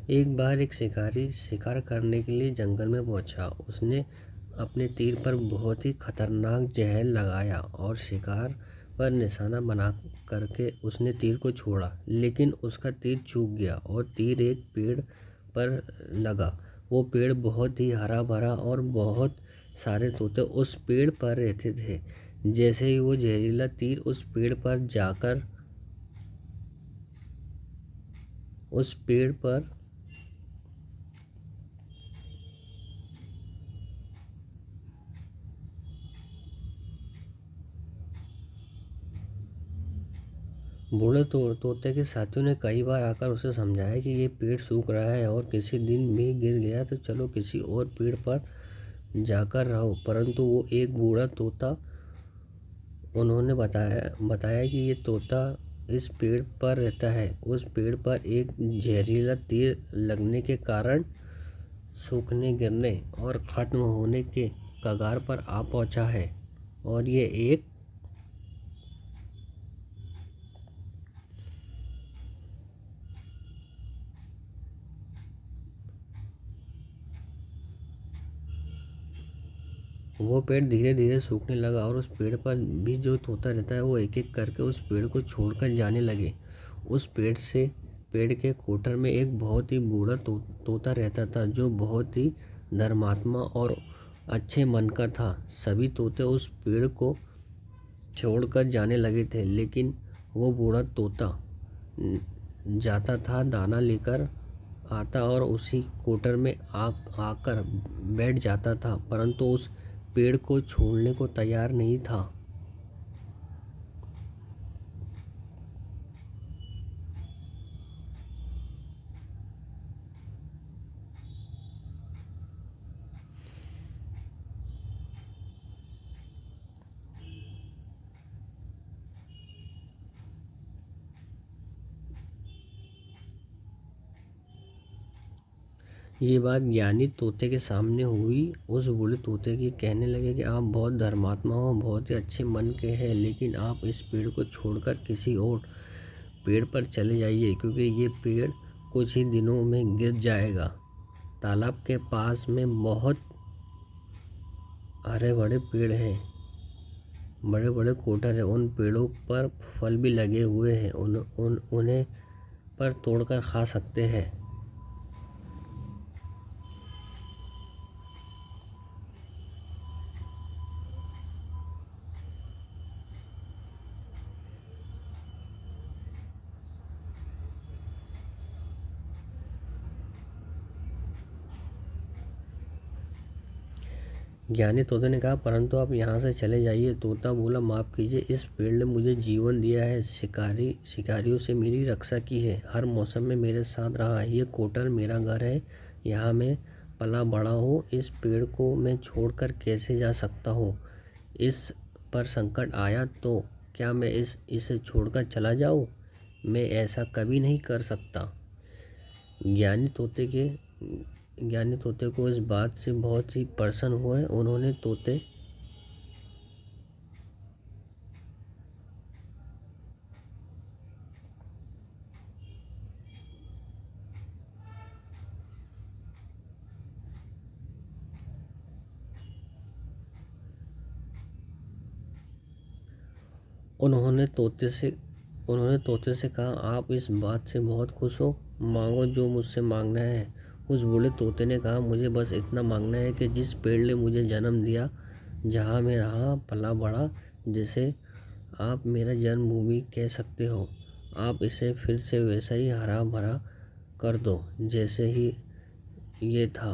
एक बार एक शिकारी शिकार करने के लिए जंगल में पहुंचा। उसने अपने तीर पर बहुत ही खतरनाक जहर लगाया और शिकार पर निशाना बना करके उसने तीर को छोड़ा, लेकिन उसका तीर चूक गया और तीर एक पेड़ पर लगा। वो पेड़ बहुत ही हरा भरा और बहुत सारे तोते उस पेड़ पर रहते थे। जैसे ही वो जहरीला तीर उस पेड़ पर जाकर उस पेड़ पर बूढ़े तोते के साथियों ने कई बार आकर उसे समझाया कि ये पेड़ सूख रहा है और किसी दिन भी गिर गया तो चलो किसी और पेड़ पर जाकर रहो, परंतु वो एक बूढ़ा तोता उन्होंने बताया कि ये तोता इस पेड़ पर रहता है। उस पेड़ पर एक जहरीला तीर लगने के कारण सूखने, गिरने और ख़त्म होने के कगार पर आ पहुंचा है और ये एक वो पेड़ धीरे धीरे सूखने लगा और उस पेड़ पर भी जो तोता रहता है वो एक एक करके उस पेड़ को छोड़कर जाने लगे। उस पेड़ के कोटर में एक बहुत ही बूढ़ा तोता रहता था जो बहुत ही धर्मात्मा और अच्छे मन का था। सभी तोते उस पेड़ को छोड़कर जाने लगे थे, लेकिन वो बूढ़ा तोता जाता था, दाना लेकर आता और उसी कोटर में आकर बैठ जाता था, परंतु उस पेड़ को छोड़ने को तैयार नहीं था। ये बात ज्ञानी तोते के सामने हुई। उस बूढ़े तोते की कहने लगे कि आप बहुत धर्मात्मा हो, बहुत ही अच्छे मन के हैं, लेकिन आप इस पेड़ को छोड़कर किसी और पेड़ पर चले जाइए, क्योंकि ये पेड़ कुछ ही दिनों में गिर जाएगा। तालाब के पास में बहुत हरे भरे पेड़ हैं, बड़े बड़े कोटर हैं, उन पेड़ों पर फल भी लगे हुए हैं, उन्हें पर तोड़कर खा सकते हैं। ज्ञानी तोते ने कहा, परंतु आप यहाँ से चले जाइए। तोता बोला, माफ़ कीजिए, इस पेड़ ने मुझे जीवन दिया है, शिकारियों से मेरी रक्षा की है, हर मौसम में मेरे साथ रहा है। ये कोटर मेरा घर है, यहाँ मैं पला बड़ा हूँ। इस पेड़ को मैं छोड़कर कैसे जा सकता हूँ? इस पर संकट आया तो क्या मैं इसे छोड़कर चला जाऊँ? मैं ऐसा कभी नहीं कर सकता। ज्ञानी तोते को इस बात से बहुत ही प्रसन्न हुए। उन्होंने तोते से कहा, आप इस बात से बहुत खुश हो, मांगो जो मुझसे मांगना है। उस बूढ़े तोते ने कहा, मुझे बस इतना मांगना है कि जिस पेड़ ने मुझे जन्म दिया, जहाँ मैं रहा पला बड़ा, जिसे आप मेरा जन्मभूमि कह सकते हो, आप इसे फिर से वैसा ही हरा भरा कर दो जैसे ही ये था।